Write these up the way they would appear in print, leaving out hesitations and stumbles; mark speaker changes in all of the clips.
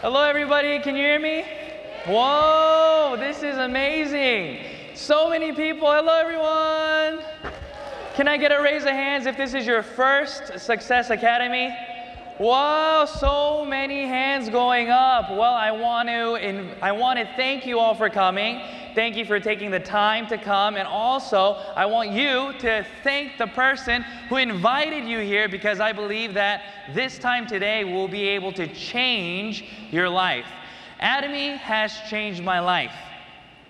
Speaker 1: Hello, everybody. Can you hear me? Whoa, this is amazing. So many people. Hello, everyone. Can I get a raise of hands if this is your first Success Academy? Wow, so many hands going up. Well, I want to thank you all for coming. Thank you for taking the time to come. And also, I want you to thank the person who invited you here, because I believe that this time today will be able to change your life. ATOMY has changed my life.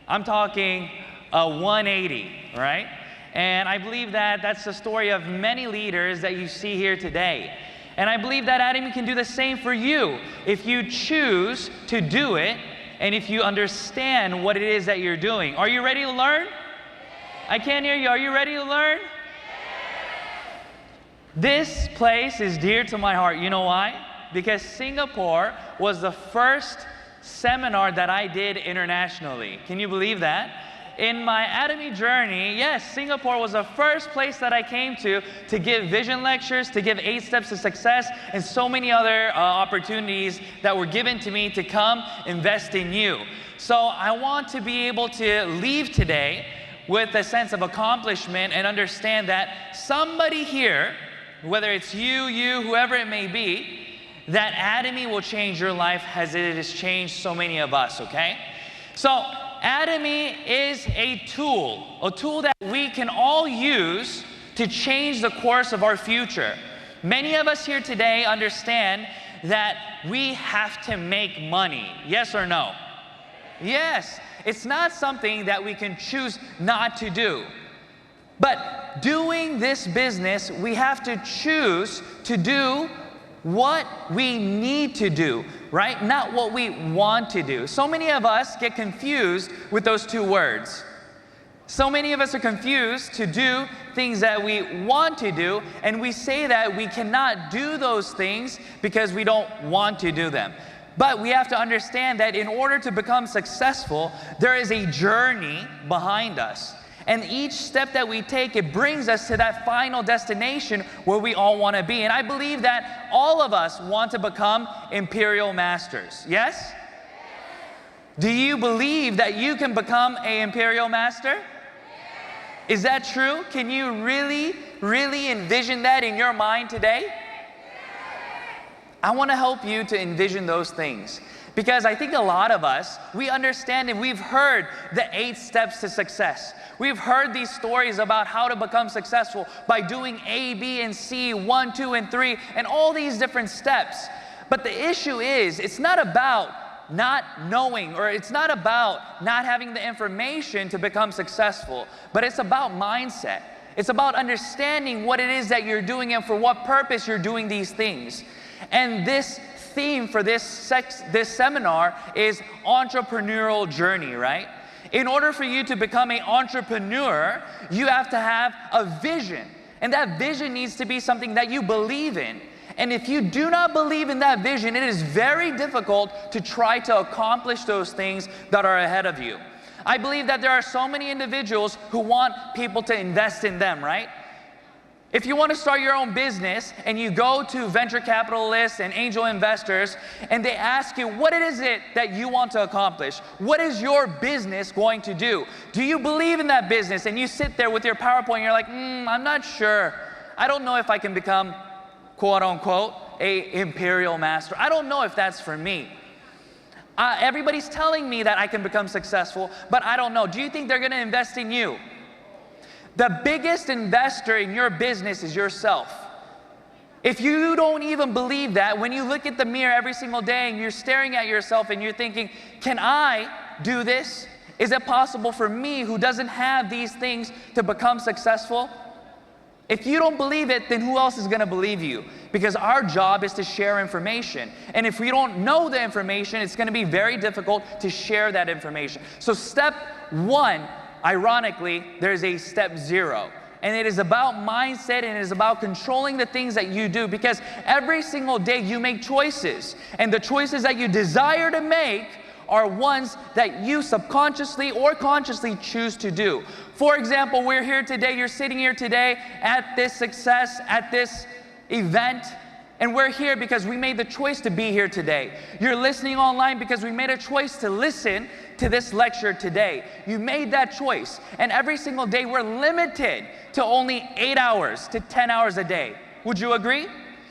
Speaker 1: I'm talking a 180, right? And I believe that that's the story of many leaders that you see here today. And I believe that ATOMY can do the same for you if you choose to do it and if you understand what it is that you're doing. Are you ready to learn? I can't hear you. Are you ready to learn? This place is dear to my heart. You know why? Because Singapore was the first seminar that I did internationally. Can you believe that? In my ATOMY journey, yes, Singapore was the first place that I came to give vision lectures, to give 8 steps to success, and so many other opportunities that were given to me to come invest in you. So I want to be able to leave today with a sense of accomplishment and understand that somebody here, whether it's you, whoever it may be, that ATOMY will change your life as it has changed so many of us, okay? So ATOMY is a tool that we can all use to change the course of our future. Many of us here today understand that we have to make money. Yes or no? Yes. It's not something that we can choose not to do. But doing this business, we have to choose to do what we need to do, right? Not what we want to do. So many of us get confused with those two words. So many of us are confused to do things that we want to do, and we say that we cannot do those things because we don't want to do them. But we have to understand that in order to become successful, there is a journey behind us. And each step that we take, it brings us to that final destination where we all want to be. And I believe that all of us want to become imperial masters. Yes? Do you believe that you can become an imperial master? Is that true? Can you really, really envision that in your mind today? I want to help you to envision those things. Because I think a lot of us, we understand and we've heard the 8 steps to success. We've heard these stories about how to become successful by doing A, B, and C, 1, 2, and 3, and all these different steps. But the issue is, it's not about not knowing, or it's not about not having the information to become successful, but it's about mindset. It's about understanding what it is that you're doing and for what purpose you're doing these things. And this theme for this seminar is entrepreneurial journey, right? In order for you to become an entrepreneur, you have to have a vision. And that vision needs to be something that you believe in. And if you do not believe in that vision, it is very difficult to try to accomplish those things that are ahead of you. I believe that there are so many individuals who want people to invest in them, right? If you want to start your own business and you go to venture capitalists and angel investors and they ask you, what is it that you want to accomplish? What is your business going to do? Do you believe in that business? And you sit there with your PowerPoint and you're like, I'm not sure. I don't know if I can become, quote unquote, an imperial master. I don't know if that's for me. Everybody's telling me that I can become successful, but I don't know. Do you think they're going to invest in you? The biggest investor in your business is yourself. If you don't even believe that, when you look at the mirror every single day and you're staring at yourself and you're thinking, can I do this? Is it possible for me, who doesn't have these things, to become successful? If you don't believe it, then who else is going to believe you? Because our job is to share information. And if we don't know the information, it's going to be very difficult to share that information. So step 1, ironically, there's a step 0. And it is about mindset, and it is about controlling the things that you do, because every single day you make choices. And the choices that you desire to make are ones that you subconsciously or consciously choose to do. For example, we're here today, you're sitting here today at this success, at this event, And we're here because we made the choice to be here today. You're listening online because we made a choice to listen to this lecture today. You made that choice. And every single day we're limited to only 8 hours to 10 hours a day. Would you agree?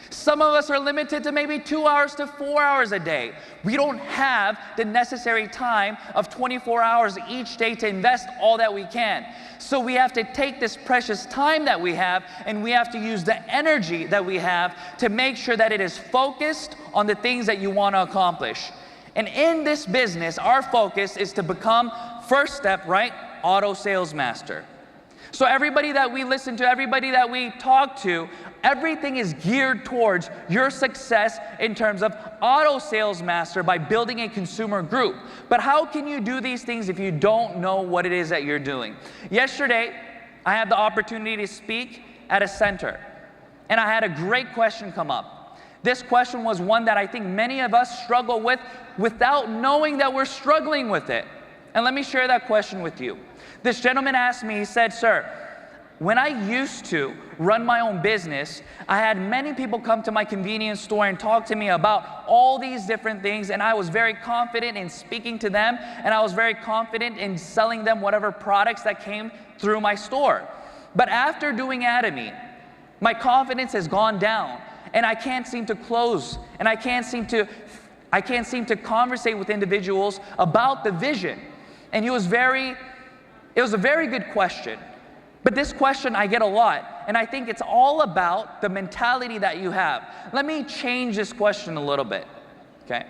Speaker 1: Some of us are limited to maybe 2 hours to 4 hours a day. We don't have the necessary time of 24 hours each day to invest all that we can. So we have to take this precious time that we have, and we have to use the energy that we have to make sure that it is focused on the things that you want to accomplish. And in this business, our focus is to become, first step, right, auto sales master. So everybody that we listen to, everybody that we talk to, everything is geared towards your success in terms of auto sales master by building a consumer group. But how can you do these things if you don't know what it is that you're doing? Yesterday, I had the opportunity to speak at a center, and I had a great question come up. This question was one that I think many of us struggle with without knowing that we're struggling with it. And let me share that question with you. This gentleman asked me, he said, "Sir, when I used to run my own business, I had many people come to my convenience store and talk to me about all these different things, and I was very confident in speaking to them, and I was very confident in selling them whatever products that came through my store. But after doing ATOMY, my confidence has gone down, and I can't seem to close, and I can't seem to conversate with individuals about the vision." And it was a very good question. But this question I get a lot, and I think it's all about the mentality that you have. Let me change this question a little bit, okay?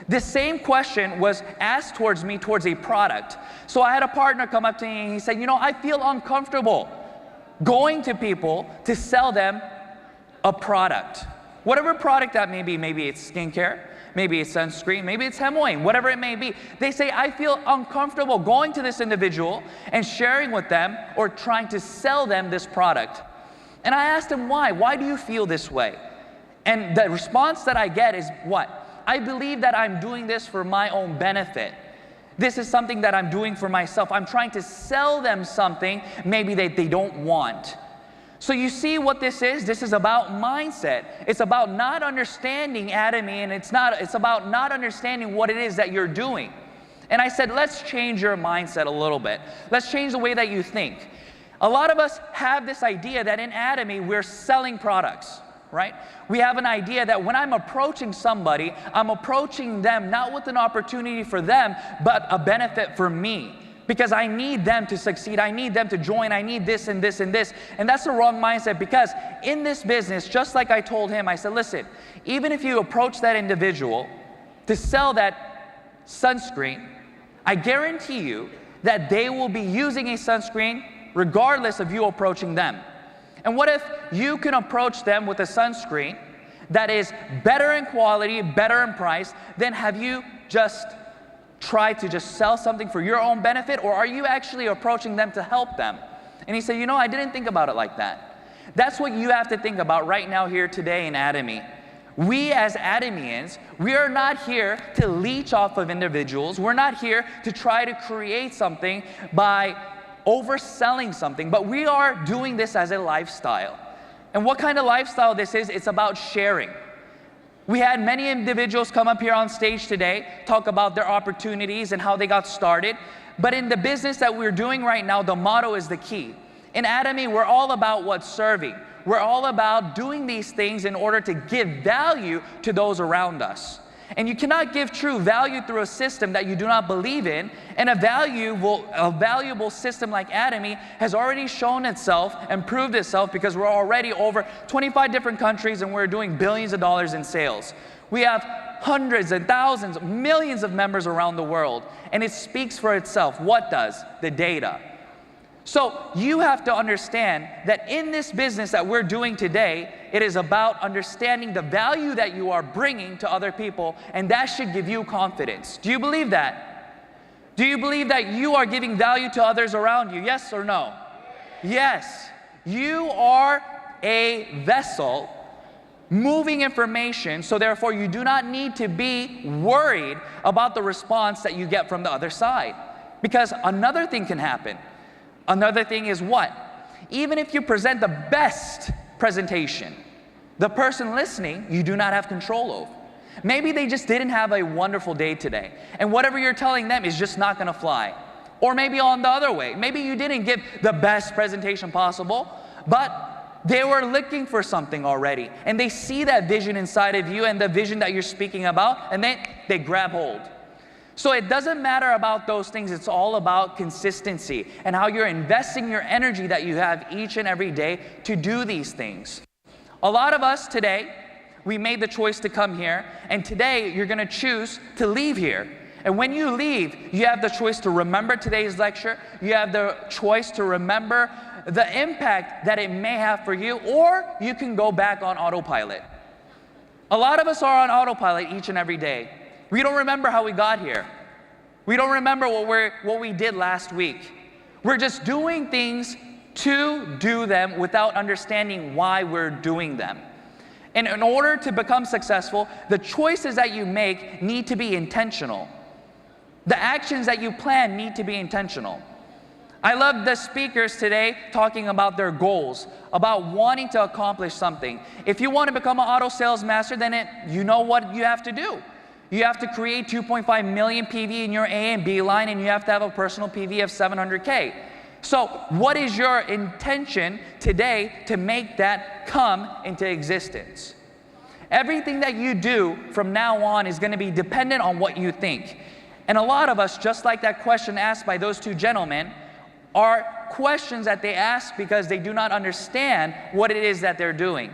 Speaker 1: This same question was asked towards me towards a product. So I had a partner come up to me and he said, "You know, I feel uncomfortable going to people to sell them a product." Whatever product that may be, maybe it's skincare, maybe it's sunscreen, maybe it's hemorrhoid, whatever it may be. They say, "I feel uncomfortable going to this individual and sharing with them or trying to sell them this product." And I asked him, why? Why do you feel this way? And the response that I get is what? "I believe that I'm doing this for my own benefit. This is something that I'm doing for myself. I'm trying to sell them something maybe that they don't want." So you see what this is? This is about mindset. It's about not understanding ATOMY, and it's about not understanding what it is that you're doing. And I said, let's change your mindset a little bit. Let's change the way that you think. A lot of us have this idea that in ATOMY, we're selling products, right? We have an idea that when I'm approaching somebody, I'm approaching them not with an opportunity for them, but a benefit for me. Because I need them to succeed, I need them to join, I need this and this and this. And that's the wrong mindset, because in this business, just like I told him, I said, listen, even if you approach that individual to sell that sunscreen, I guarantee you that they will be using a sunscreen regardless of you approaching them. And what if you can approach them with a sunscreen that is better in quality, better in price, then have you just try to just sell something for your own benefit, or are you actually approaching them to help them? And he said, "You know, I didn't think about it like that." That's what you have to think about right now here today in ATOMY. We as ATOMYians, we are not here to leech off of individuals. We're not here to try to create something by overselling something, but we are doing this as a lifestyle. And what kind of lifestyle this is? It's about sharing. We had many individuals come up here on stage today, talk about their opportunities and how they got started. But in the business that we're doing right now, the motto is the key. In ATOMY, we're all about what? Serving. We're all about doing these things in order to give value to those around us. And you cannot give true value through a system that you do not believe in. And a valuable system like ATOMY has already shown itself and proved itself, because we're already over 25 different countries and we're doing billions of dollars in sales. We have hundreds and thousands, millions of members around the world. And it speaks for itself. What does? The data. So you have to understand that in this business that we're doing today, it is about understanding the value that you are bringing to other people, and that should give you confidence. Do you believe that? Do you believe that you are giving value to others around you? Yes or no? Yes. You are a vessel moving information, so therefore you do not need to be worried about the response that you get from the other side. Because another thing can happen. Another thing is what? Even if you present the best presentation, The person listening, you do not have control over. Maybe they just didn't have a wonderful day today, and whatever you're telling them is just not gonna fly. Or maybe on the other way, maybe you didn't give the best presentation possible, but they were looking for something already, and they see that vision inside of you and the vision that you're speaking about, and they grab hold. So it doesn't matter about those things, it's all about consistency and how you're investing your energy that you have each and every day to do these things. A lot of us today, we made the choice to come here, and today you're gonna choose to leave here. And when you leave, you have the choice to remember today's lecture, you have the choice to remember the impact that it may have for you, or you can go back on autopilot. A lot of us are on autopilot each and every day. We don't remember how we got here. We don't remember what we did last week. We're just doing things to do them without understanding why we're doing them. And in order to become successful, the choices that you make need to be intentional. The actions that you plan need to be intentional. I love the speakers today talking about their goals, about wanting to accomplish something. If you want to become an auto sales master, then you know what you have to do. You have to create 2.5 million PV in your A and B line, and you have to have a personal PV of 700K. So what is your intention today to make that come into existence? Everything that you do from now on is going to be dependent on what you think. And a lot of us, just like that question asked by those two gentlemen, are questions that they ask because they do not understand what it is that they're doing.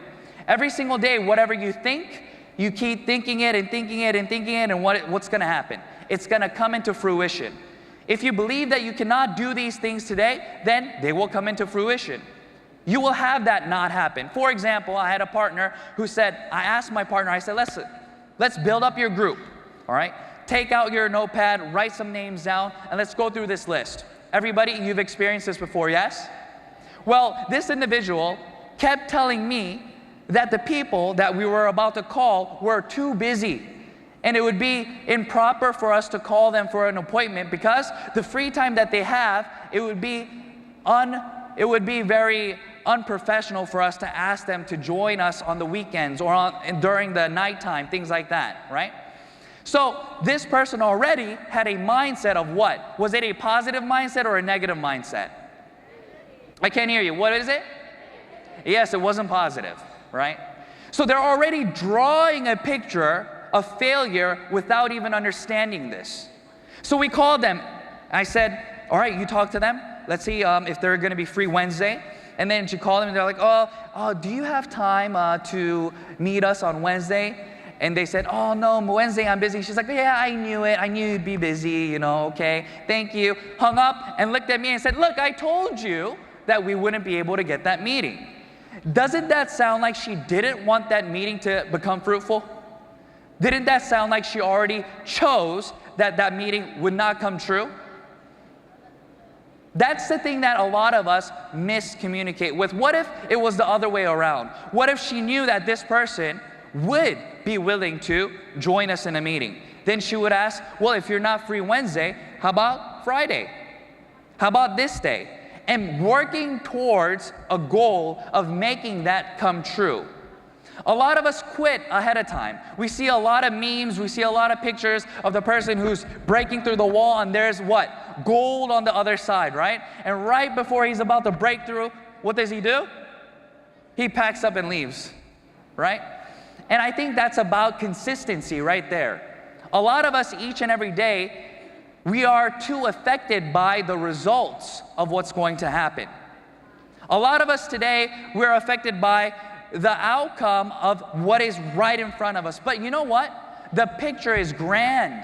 Speaker 1: Every single day, whatever you think, you keep thinking it and thinking it and thinking it, and what's going to happen? It's going to come into fruition. If you believe that you cannot do these things today, then they will come into fruition. You will have that not happen. For example, I had a partner who said, I asked my partner, I said, let's build up your group, all right? Take out your notepad, write some names down, and let's go through this list. Everybody, you've experienced this before, yes? Well, this individual kept telling me that the people that we were about to call were too busy. And it would be improper for us to call them for an appointment because the free time that they have, it would be very unprofessional for us to ask them to join us on the weekends or during the nighttime, things like that, right? So this person already had a mindset of what? Was it a positive mindset or a negative mindset? I can't hear you. What is it? Yes, it wasn't positive, right? So they're already drawing a picture of failure without even understanding this. So we called them. I said, all right, you talk to them. Let's see if they're going to be free Wednesday. And then she called them and they're like, oh, do you have time to meet us on Wednesday? And they said, oh no, Wednesday I'm busy. She's like, yeah, I knew it. I knew you'd be busy, you know, okay, thank you. Hung up and looked at me and said, look, I told you that we wouldn't be able to get that meeting. Doesn't that sound like she didn't want that meeting to become fruitful? Didn't that sound like she already chose that that meeting would not come true? That's the thing that a lot of us miscommunicate with. What if it was the other way around? What if she knew that this person would be willing to join us in a meeting? Then she would ask, well, if you're not free Wednesday, how about Friday? How about this day? And working towards a goal of making that come true. A lot of us quit ahead of time. We see a lot of memes, we see a lot of pictures of the person who's breaking through the wall and there's what? Gold on the other side, right? And right before he's about to break through, what does he do? He packs up and leaves, right? And I think that's about consistency right there. A lot of us each and every day, we are too affected by the results of what's going to happen. A lot of us today, we're affected by the outcome of what is right in front of us. But you know what? The picture is grand.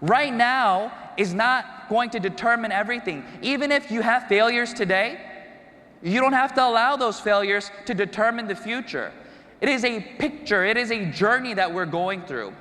Speaker 1: Right now is not going to determine everything. Even if you have failures today, you don't have to allow those failures to determine the future. It is a picture, it is a journey that we're going through.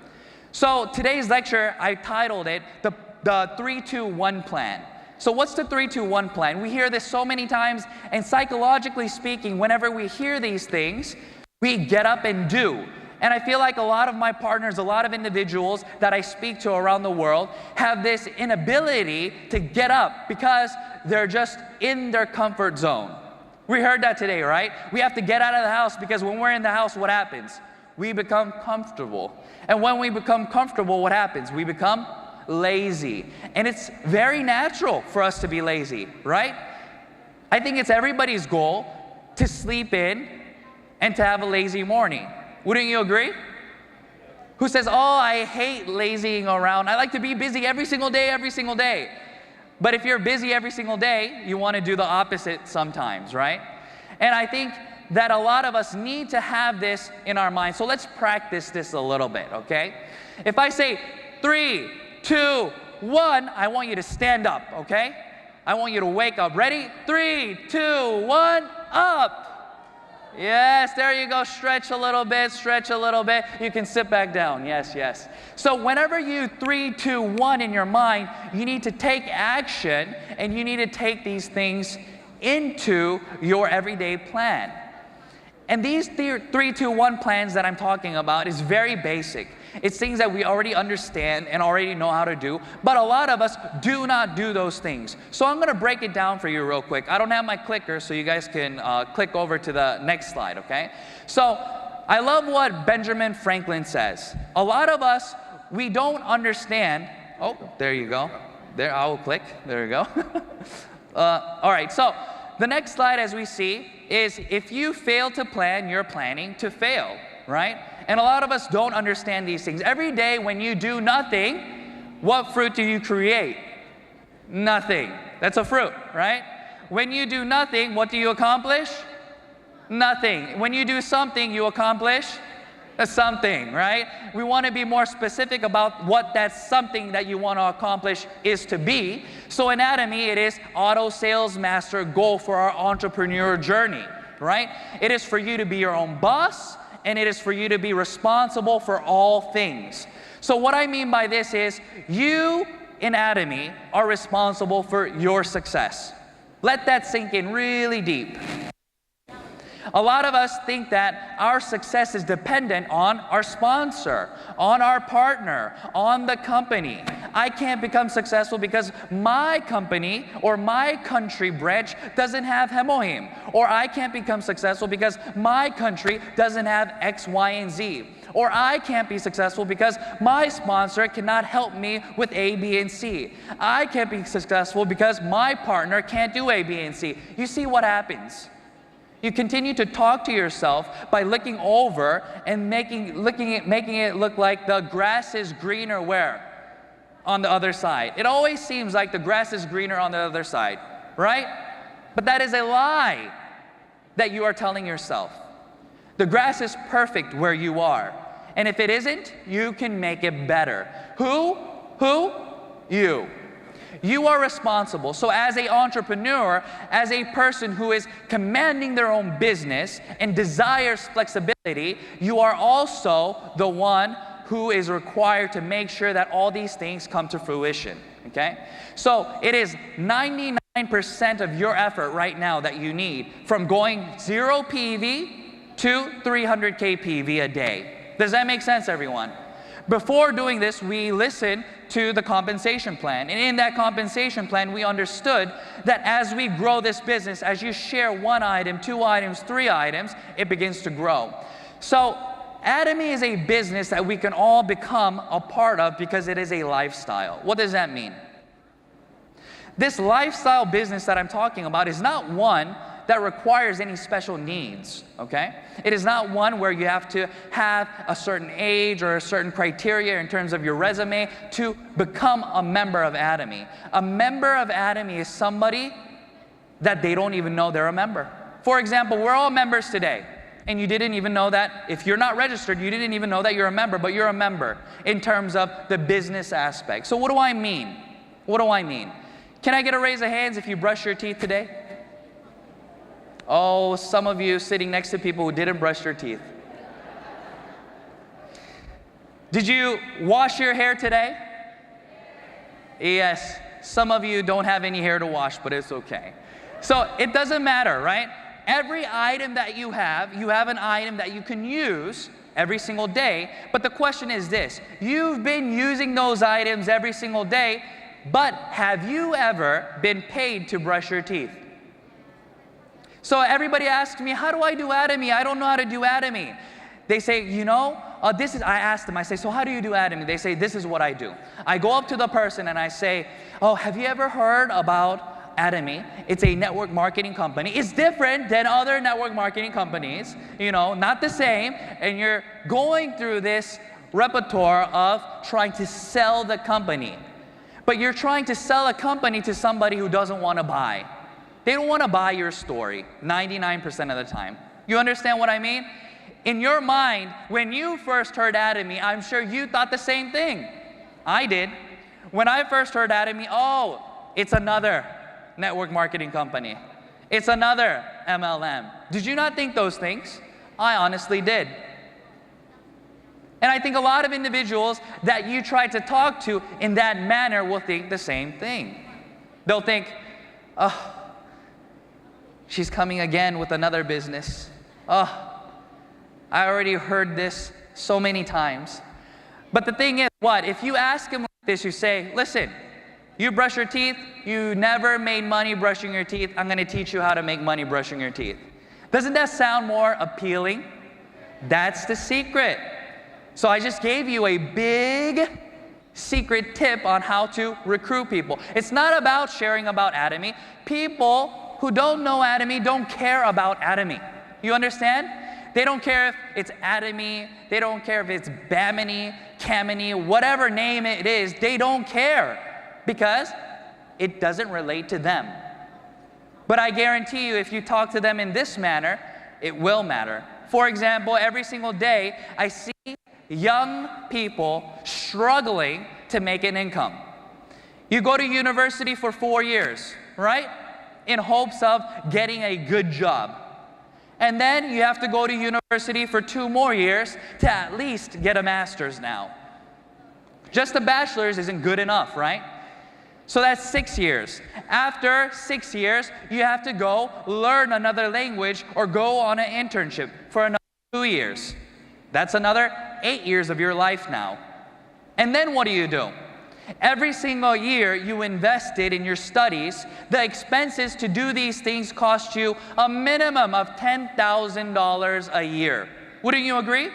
Speaker 1: So today's lecture, I titled it the 3-2-1 plan. So what's the 3-2-1 plan? We hear this so many times, and psychologically speaking, whenever we hear these things, we get up and do. And I feel like a lot of my partners, a lot of individuals that I speak to around the world have this inability to get up because they're just in their comfort zone. We heard that today, right? We have to get out of the house because when we're in the house, what happens? We become comfortable. And when we become comfortable, what happens? We become lazy. And it's very natural for us to be lazy, right? I think it's everybody's goal to sleep in and to have a lazy morning. Wouldn't you agree? Who says, oh, I hate lazying around. I like to be busy every single day, every single day. But if you're busy every single day, you want to do the opposite sometimes, right? And I think that a lot of us need to have this in our mind. So let's practice this a little bit, okay? If I say 3, 2, 1, I want you to stand up, okay? I want you to wake up. Ready? 3, 2, 1, up. Yes, there you go. Stretch a little bit, stretch a little bit. You can sit back down. Yes, yes. So whenever you 3, 2, 1 in your mind, you need to take action and you need to take these things into your everyday plan. And these 3, 2, 1 plans that I'm talking about is very basic. It's things that we already understand and already know how to do, but a lot of us do not do those things. So I'm gonna break it down for you real quick. I don't have my clicker, so you guys can click over to the next slide, okay? So I love what Benjamin Franklin says. A lot of us, we don't understand. Oh, there you go. There, I will click. There you go. All right, so the next slide, as we see, is if you fail to plan, you're planning to fail, right? And a lot of us don't understand these things. Every day when you do nothing, what fruit do you create? Nothing. That's a fruit, right? When you do nothing, what do you accomplish? Nothing. When you do something, you accomplish something, right? We want to be more specific about what that something that you want to accomplish is to be. So in ATOMY, it is auto sales master goal for our entrepreneur journey, right? It is for you to be your own boss, and it is for you to be responsible for all things. So what I mean by this is, you in ATOMY are responsible for your success. Let that sink in really deep. A lot of us think that our success is dependent on our sponsor, on our partner, on the company. I can't become successful because my company or my country branch doesn't have Hemohim. Or I can't become successful because my country doesn't have X, Y, and Z. Or I can't be successful because my sponsor cannot help me with A, B, and C. I can't be successful because my partner can't do A, B, and C. You see what happens? You continue to talk to yourself by looking over and making it look like the grass is greener where? On the other side. It always seems like the grass is greener on the other side, right? But that is a lie that you are telling yourself. The grass is perfect where you are. And if it isn't, you can make it better. Who? You. You are responsible. So as an entrepreneur, as a person who is commanding their own business and desires flexibility, you are also the one who is required to make sure that all these things come to fruition, okay? So it is 99% of your effort right now that you need, from going 0 PV to 300K PV a day. Does that make sense, everyone? Before doing this, we listened to the compensation plan. And in that compensation plan, we understood that as we grow this business, as you share 1 item, 2 items, 3 items, it begins to grow. So ATOMY is a business that we can all become a part of because it is a lifestyle. What does that mean? This lifestyle business that I'm talking about is not one that requires any special needs, okay? It is not one where you have to have a certain age or a certain criteria in terms of your resume to become a member of ATOMY. A member of ATOMY is somebody that they don't even know they're a member. For example, we're all members today, and you didn't even know that. If you're not registered, you didn't even know that you're a member, but you're a member in terms of the business aspect. So what do I mean? What do I mean? Can I get a raise of hands if you brush your teeth today? Oh, some of you sitting next to people who didn't brush their teeth. Did you wash your hair today? Yes. Some of you don't have any hair to wash, but it's okay. So it doesn't matter, right? Every item that you have an item that you can use every single day. But the question is this: you've been using those items every single day, but have you ever been paid to brush your teeth? So everybody asks me, how do I do ATOMY? I don't know how to do ATOMY. They say, you know, I ask them, I say, so how do you do ATOMY? They say, this is what I do. I go up to the person and I say, oh, have you ever heard about ATOMY? It's a network marketing company. It's different than other network marketing companies, you know, not the same. And you're going through this repertoire of trying to sell the company. But you're trying to sell a company to somebody who doesn't want to buy. They don't want to buy your story 99% of the time. You understand what I mean? In your mind, when you first heard ATOMY, I'm sure you thought the same thing. I did. When I first heard ATOMY, oh, it's another network marketing company. It's another MLM. Did you not think those things? I honestly did. And I think a lot of individuals that you try to talk to in that manner will think the same thing. They'll think, oh, she's coming again with another business. Oh, I already heard this so many times. But the thing is, what? If you ask them like this, you say, listen, you brush your teeth, you never made money brushing your teeth, I'm going to teach you how to make money brushing your teeth. Doesn't that sound more appealing? That's the secret. So I just gave you a big secret tip on how to recruit people. It's not about sharing about ATOMY. People who don't know ATOMY don't care about ATOMY. You understand? They don't care if it's ATOMY, they don't care if it's Bamini, Kamini, whatever name it is, they don't care because it doesn't relate to them. But I guarantee you, if you talk to them in this manner, it will matter. For example, every single day, I see young people struggling to make an income. You go to university for 4 years, right? In hopes of getting a good job. And then you have to go to university for 2 more years to at least get a master's now. Just a bachelor's isn't good enough, right? So that's 6 years. After 6 years, you have to go learn another language or go on an internship for another 2 years. That's another 8 years of your life now. And then what do? Every single year you invested in your studies, the expenses to do these things cost you a minimum of $10,000 a year. Wouldn't you agree?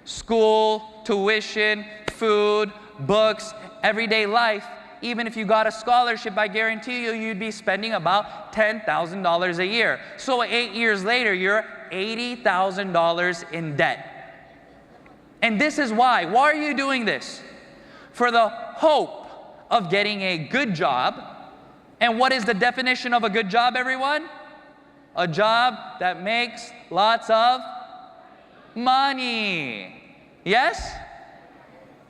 Speaker 1: School, tuition, food, books, everyday life. Even if you got a scholarship, I guarantee you, you'd be spending about $10,000 a year. So 8 years later, you're $80,000 in debt. And this is why. Why are you doing this? For the hope of getting a good job. And what is the definition of a good job, everyone? A job that makes lots of money. Yes?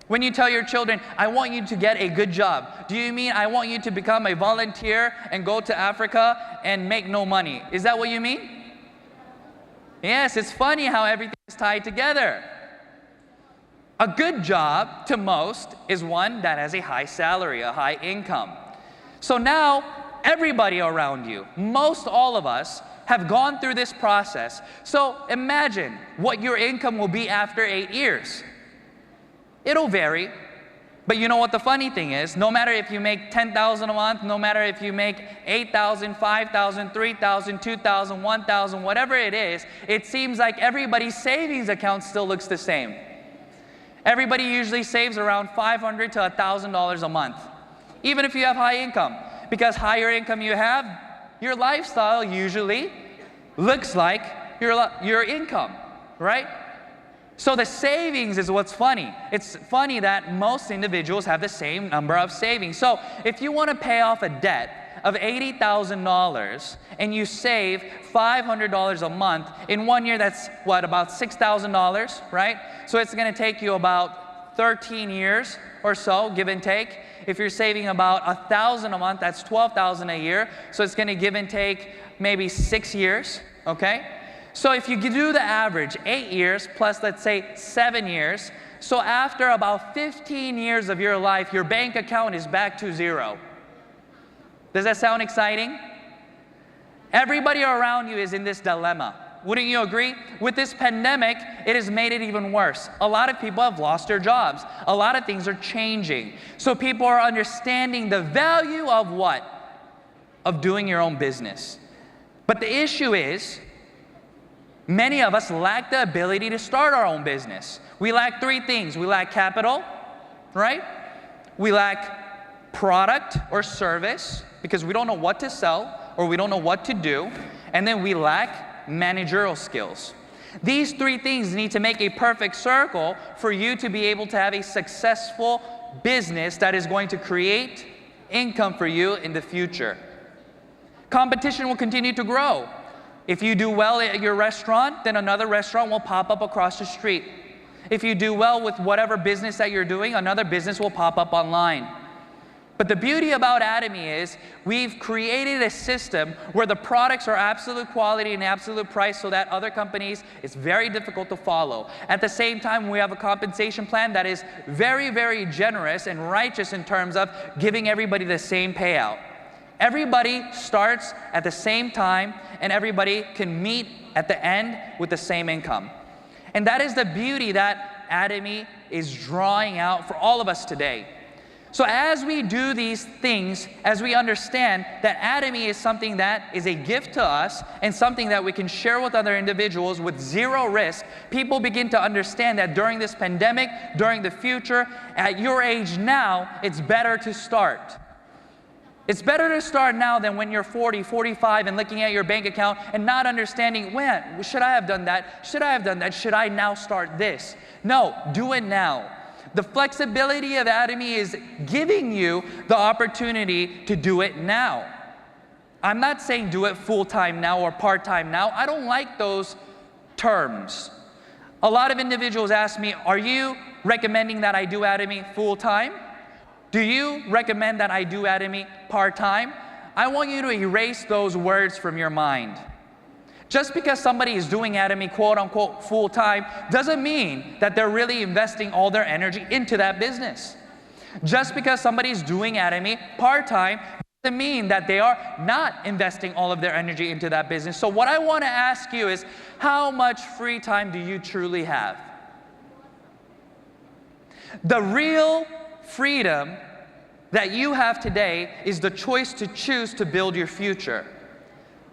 Speaker 1: When you tell your children, I want you to get a good job, do you mean I want you to become a volunteer and go to Africa and make no money? Is that what you mean? Yes, it's funny how everything is tied together. A good job, to most, is one that has a high salary, a high income. So now, everybody around you, most all of us, have gone through this process. So imagine what your income will be after 8 years. It'll vary. But you know what the funny thing is? No matter if you make $10,000 a month, no matter if you make $8,000, $5,000, $3,000, $2,000, $1,000, whatever it is, it seems like everybody's savings account still looks the same. Everybody usually saves around $500 to $1,000 a month, even if you have high income. Because higher income you have, your lifestyle usually looks like your income, right? So the savings is what's funny. It's funny that most individuals have the same number of savings. So if you want to pay off a debt of $80,000 and you save $500 a month, in 1 year that's what, about $6,000, right? So it's going to take you about 13 years or so, give and take. If you're saving about $1,000 a month, that's $12,000 a year. So it's going to give and take maybe 6 years, okay? So if you do the average, 8 years plus, let's say, 7 years, so after about 15 years of your life, your bank account is back to zero. Does that sound exciting? Everybody around you is in this dilemma. Wouldn't you agree? With this pandemic, it has made it even worse. A lot of people have lost their jobs. A lot of things are changing. So people are understanding the value of what? Of doing your own business. But the issue is, many of us lack the ability to start our own business. We lack three things. We lack capital, right? We lack product or service because we don't know what to sell or we don't know what to do. And then we lack managerial skills. These three things need to make a perfect circle for you to be able to have a successful business that is going to create income for you in the future. Competition will continue to grow. If you do well at your restaurant, then another restaurant will pop up across the street. If you do well with whatever business that you're doing, another business will pop up online. But the beauty about ATOMY is we've created a system where the products are absolute quality and absolute price so that other companies, it's very difficult to follow. At the same time, we have a compensation plan that is very, very generous and righteous in terms of giving everybody the same payout. Everybody starts at the same time, and everybody can meet at the end with the same income. And that is the beauty that ATOMY is drawing out for all of us today. So as we do these things, as we understand that ATOMY is something that is a gift to us and something that we can share with other individuals with zero risk, people begin to understand that during this pandemic, during the future, at your age now, it's better to start. It's better to start now than when you're 40, 45 and looking at your bank account and not understanding, when, should I have done that? Should I have done that? Should I now start this? No, do it now. The flexibility of ATOMY is giving you the opportunity to do it now. I'm not saying do it full-time now or part-time now. I don't like those terms. A lot of individuals ask me, are you recommending that I do ATOMY full-time? Do you recommend that I do ATOMY part-time? I want you to erase those words from your mind. Just because somebody is doing ATOMY quote-unquote full-time doesn't mean that they're really investing all their energy into that business. Just because somebody is doing ATOMY part-time doesn't mean that they are not investing all of their energy into that business. So what I want to ask you is, how much free time do you truly have? The real freedom that you have today is the choice to choose to build your future.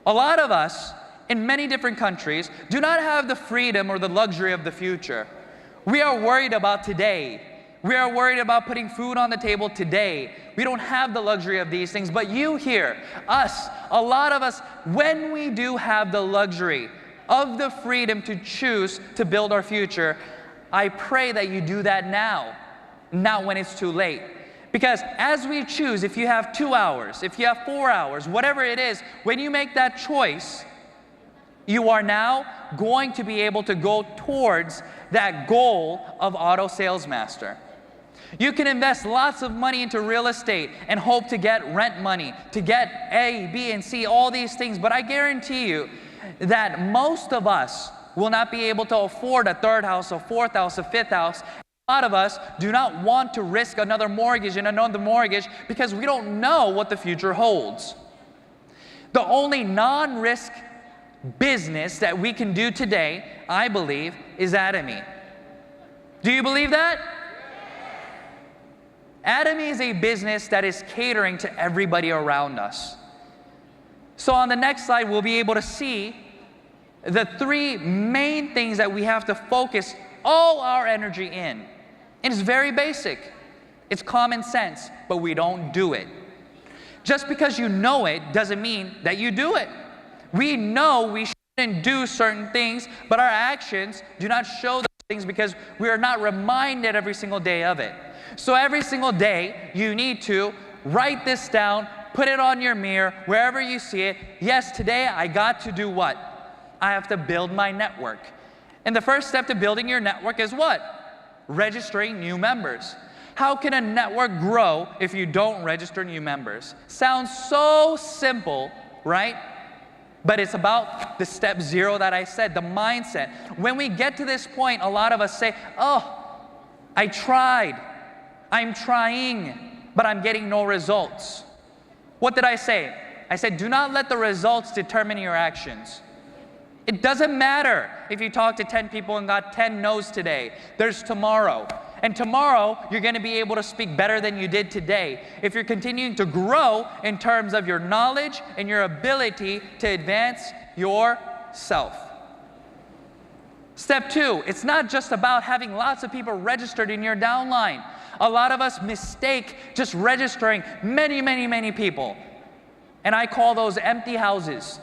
Speaker 1: A lot of us in many different countries do not have the freedom or the luxury of the future. We are worried about today. We are worried about putting food on the table today. We don't have the luxury of these things, but you here, us, a lot of us, when we do have the luxury of the freedom to choose to build our future, I pray that you do that now, not when it's too late. Because as we choose, if you have 2 hours, if you have 4 hours, whatever it is, when you make that choice, you are now going to be able to go towards that goal of auto sales master. You can invest lots of money into real estate and hope to get rent money, to get A, B, and C, all these things, but I guarantee you that most of us will not be able to afford a third house, a fourth house, a fifth house. A lot of us do not want to risk another mortgage and another mortgage because we don't know what the future holds. The only non-risk business that we can do today, I believe, is ATOMY. Do you believe that? ATOMY is a business that is catering to everybody around us. So on the next slide, we'll be able to see the three main things that we have to focus all our energy in. And it's very basic. It's common sense, but we don't do it. Just because you know it doesn't mean that you do it. We know we shouldn't do certain things, but our actions do not show those things because we are not reminded every single day of it. So every single day, you need to write this down, put it on your mirror, wherever you see it. Yes, today I got to do what? I have to build my network. And the first step to building your network is what? Registering new members. How can a network grow if you don't register new members? Sounds so simple, right? But it's about the step 0 that I said, the mindset. When we get to this point, a lot of us say, oh, I tried. I'm trying, but I'm getting no results. What did I say? I said, do not let the results determine your actions. It doesn't matter if you talk to 10 people and got 10 no's today. There's tomorrow. And tomorrow, you're going to be able to speak better than you did today. If you're continuing to grow in terms of your knowledge and your ability to advance yourself. Step 2, it's not just about having lots of people registered in your downline. A lot of us mistake just registering many people. And I call those empty houses.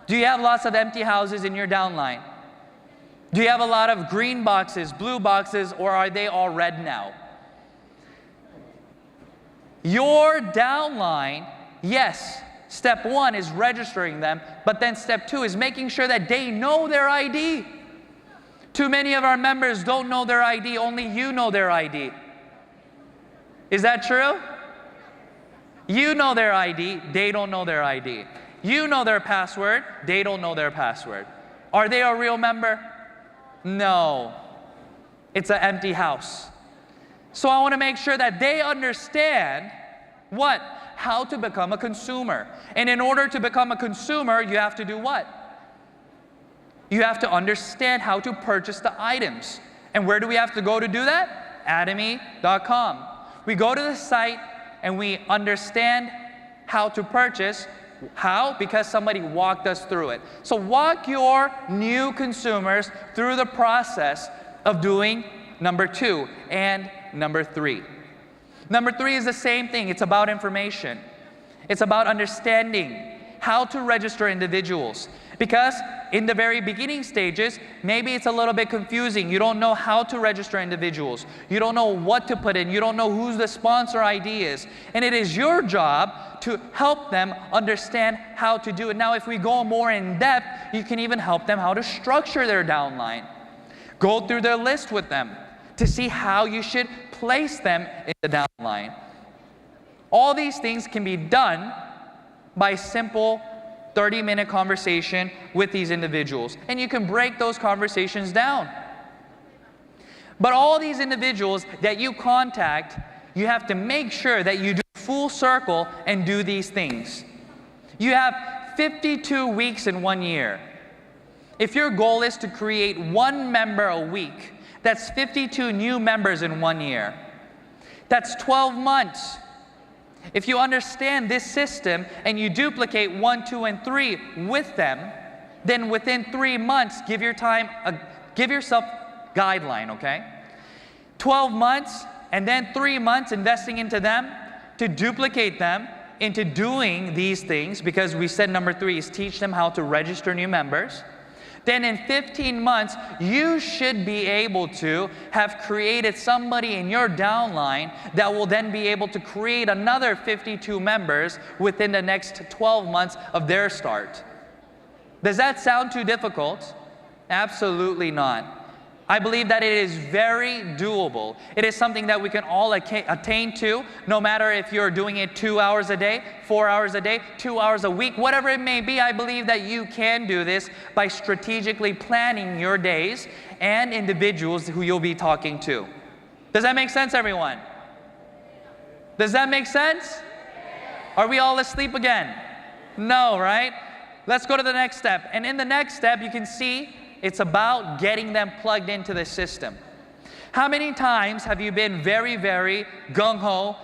Speaker 1: Do you have lots of empty houses in your downline? Do you have a lot of green boxes, blue boxes, or are they all red now? Your downline, yes, step 1 is registering them, but then step 2 is making sure that they know their ID. Too many of our members don't know their ID, only you know their ID. Is that true? You know their ID, they don't know their ID. You know their password, they don't know their password. Are they a real member? No, it's an empty house. So I want to make sure that they understand what? How to become a consumer. And in order to become a consumer, you have to do what? You have to understand how to purchase the items. And where do we have to go to do that? ATOMY.com. We go to the site and we understand how to purchase. How? Because somebody walked us through it. So walk your new consumers through the process of doing number 2 and number 3. Number 3 is the same thing. It's about information. It's about understanding how to register individuals. Because in the very beginning stages, maybe it's a little bit confusing. You don't know how to register individuals. You don't know what to put in. You don't know who the sponsor ID is. And it is your job to help them understand how to do it. Now, if we go more in depth, you can even help them how to structure their downline. Go through their list with them to see how you should place them in the downline. All these things can be done by simple 30-minute conversation with these individuals. And you can break those conversations down. But all these individuals that you contact, you have to make sure that you do full circle and do these things. You have 52 weeks in 1 year. If your goal is to create 1 member a week, that's 52 new members in 1 year. That's 12 months. If you understand this system and you duplicate 1, 2, and 3 with them, then within 3 months, give yourself a guideline, okay? 12 months and then 3 months investing into them to duplicate them into doing these things, because we said number 3 is teach them how to register new members. Then in 15 months, you should be able to have created somebody in your downline that will then be able to create another 52 members within the next 12 months of their start. Does that sound too difficult? Absolutely not. I believe that it is very doable. It is something that we can all attain to, no matter if you're doing it 2 hours a day, 4 hours a day, 2 hours a week, whatever it may be. I believe that you can do this by strategically planning your days and individuals who you'll be talking to. Does that make sense, everyone? Does that make sense? Are we all asleep again? No, right? Let's go to the next step. And in the next step, you can see it's about getting them plugged into the system. How many times have you been very, very gung-ho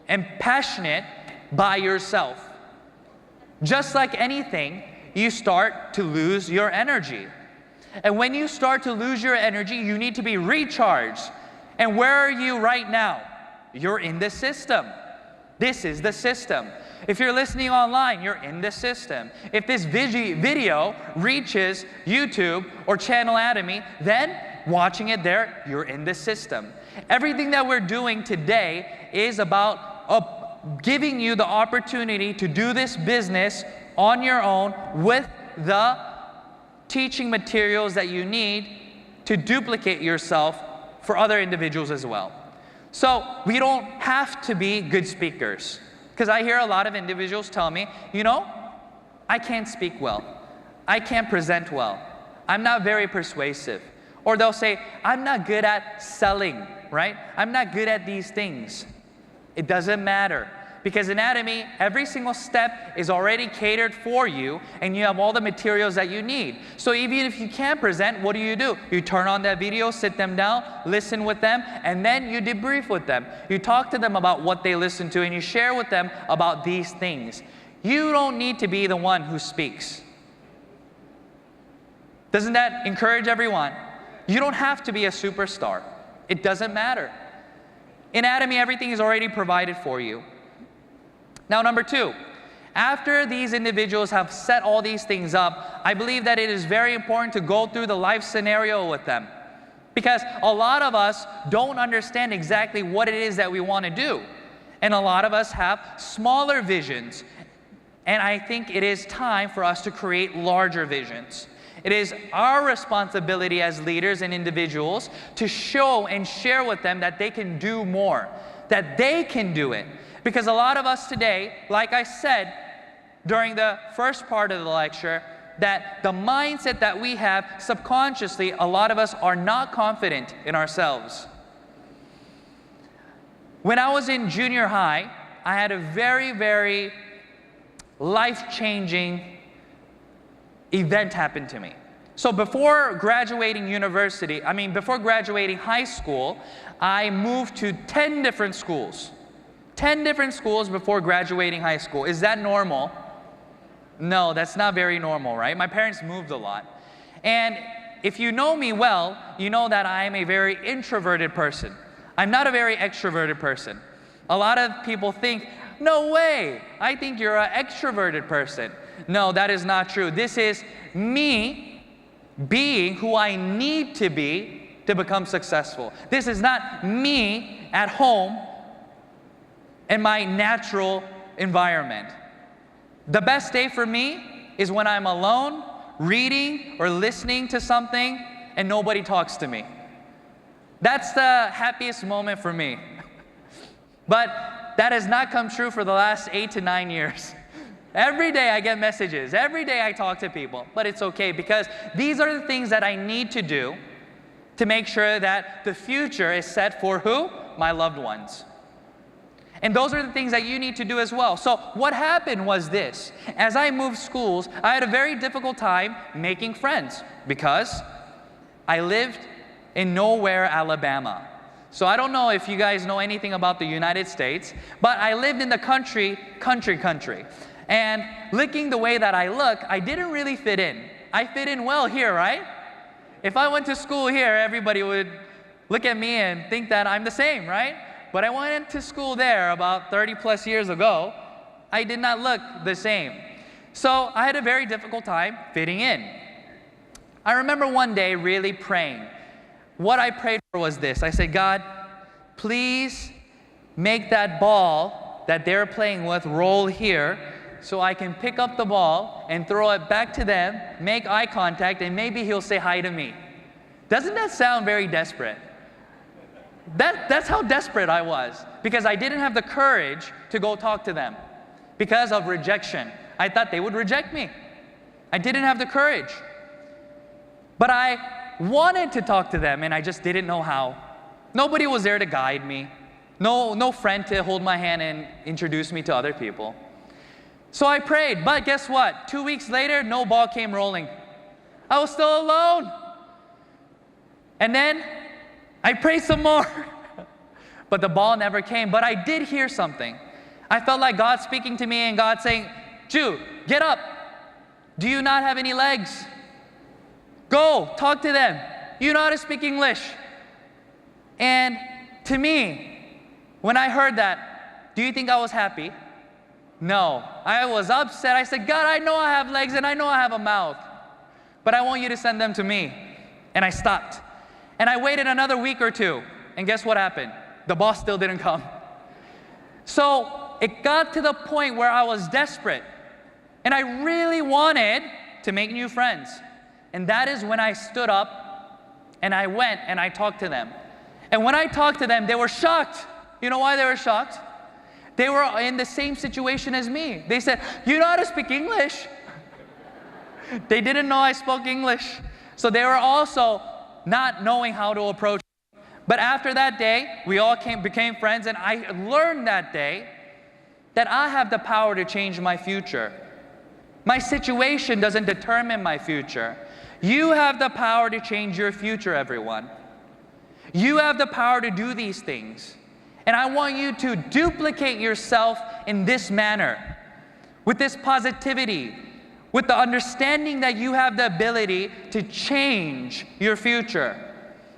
Speaker 1: and passionate by yourself? Just like anything, you start to lose your energy. And when you start to lose your energy, you need to be recharged. And where are you right now? You're in the system. This is the system. If you're listening online, you're in the system. If this video reaches YouTube or channel ATOMY, then watching it there, you're in the system. Everything that we're doing today is about giving you the opportunity to do this business on your own with the teaching materials that you need to duplicate yourself for other individuals as well. So we don't have to be good speakers. Because I hear a lot of individuals tell me, you know, I can't speak well. I can't present well. I'm not very persuasive. Or they'll say, I'm not good at selling, right? I'm not good at these things. It doesn't matter. Because in ATOMY, every single step is already catered for you, and you have all the materials that you need. So even if you can't present, what do? You turn on that video, sit them down, listen with them, and then you debrief with them. You talk to them about what they listen to, and you share with them about these things. You don't need to be the one who speaks. Doesn't that encourage everyone? You don't have to be a superstar. It doesn't matter. In ATOMY, everything is already provided for you. Now, number two, after these individuals have set all these things up, I believe that it is very important to go through the life scenario with them. Because a lot of us don't understand exactly what it is that we want to do. And a lot of us have smaller visions. And I think it is time for us to create larger visions. It is our responsibility as leaders and individuals to show and share with them that they can do more, that they can do it. Because a lot of us today, like I said during the first part of the lecture, that the mindset that we have subconsciously, a lot of us are not confident in ourselves. When I was in junior high, I had a very, very life-changing event happen to me. So before graduating before graduating high school, I moved to 10 different schools. 10 different schools before graduating high school. Is that normal? No, that's not very normal, right? My parents moved a lot. And if you know me well, you know that I am a very introverted person. I'm not a very extroverted person. A lot of people think, no way, I think you're an extroverted person. No, that is not true. This is me being who I need to be to become successful. This is not me at home in my natural environment. The best day for me is when I'm alone, reading or listening to something, and nobody talks to me. That's the happiest moment for me. But that has not come true for the last 8 to 9 years. Every day I get messages. Every day I talk to people. But it's okay, because these are the things that I need to do to make sure that the future is set for who? My loved ones. And those are the things that you need to do as well. So what happened was this. As I moved schools, I had a very difficult time making friends because I lived in nowhere, Alabama. So I don't know if you guys know anything about the United States, but I lived in the country. And looking the way that I look, I didn't really fit in. I fit in well here, right? If I went to school here, everybody would look at me and think that I'm the same, right? But I went to school there about 30 plus years ago. I did not look the same. So I had a very difficult time fitting in. I remember one day really praying. What I prayed for was this. I said, God, please make that ball that they're playing with roll here so I can pick up the ball and throw it back to them, make eye contact, and maybe he'll say hi to me. Doesn't that sound very desperate? That's how desperate I was, because I didn't have the courage to go talk to them because of rejection. I thought they would reject me. I didn't have the courage. But I wanted to talk to them, and I just didn't know how. Nobody was there to guide me. No friend to hold my hand and introduce me to other people. So I prayed, but guess what? 2 weeks later, no ball came rolling. I was still alone. And then I prayed some more, but the ball never came. But I did hear something. I felt like God speaking to me and God saying, Ju, get up. Do you not have any legs? Go, talk to them. You know how to speak English. And to me, when I heard that, do you think I was happy? No, I was upset. I said, God, I know I have legs and I know I have a mouth, but I want you to send them to me. And I stopped. And I waited another week or two, and guess what happened? The ball still didn't come. So it got to the point where I was desperate, and I really wanted to make new friends. And that is when I stood up, and I went and I talked to them. And when I talked to them, they were shocked. You know why they were shocked? They were in the same situation as me. They said, you know how to speak English? They didn't know I spoke English. So they were also not knowing how to approach me. But after that day, we all became friends, and I learned that day that I have the power to change my future. My situation doesn't determine my future. You have the power to change your future, everyone. You have the power to do these things. And I want you to duplicate yourself in this manner, with this positivity, with the understanding that you have the ability to change your future,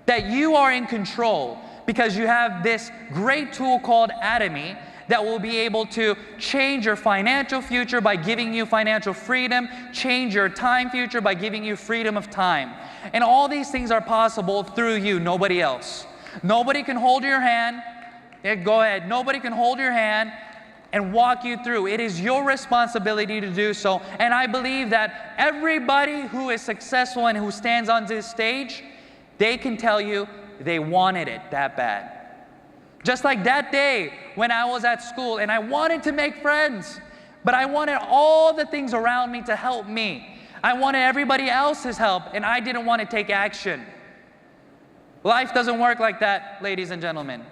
Speaker 1: that you are in control, because you have this great tool called ATOMY that will be able to change your financial future by giving you financial freedom, change your time future by giving you freedom of time. And all these things are possible through you, nobody else. Nobody can hold your hand. Yeah, go ahead. Nobody can hold your hand and walk you through. It is your responsibility to do so. And I believe that everybody who is successful and who stands on this stage, they can tell you they wanted it that bad. Just like that day when I was at school and I wanted to make friends, but I wanted all the things around me to help me. I wanted everybody else's help, and I didn't want to take action. Life doesn't work like that, ladies and gentlemen.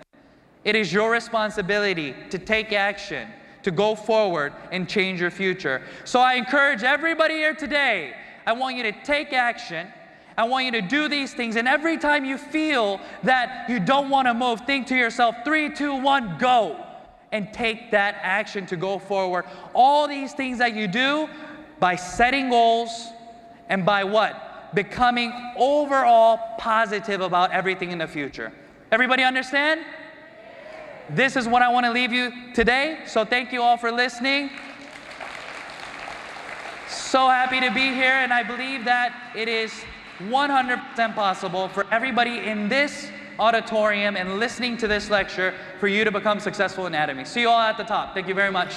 Speaker 1: It is your responsibility to take action, to go forward and change your future. So I encourage everybody here today, I want you to take action. I want you to do these things, and every time you feel that you don't want to move, think to yourself, 3, 2, 1, go. And take that action to go forward. All these things that you do by setting goals and by what? Becoming overall positive about everything in the future. Everybody understand? This is what I want to leave you today. So thank you all for listening. So happy to be here, and I believe that it is 100% possible for everybody in this auditorium and listening to this lecture for you to become successful in ATOMY. See you all at the top. Thank you very much.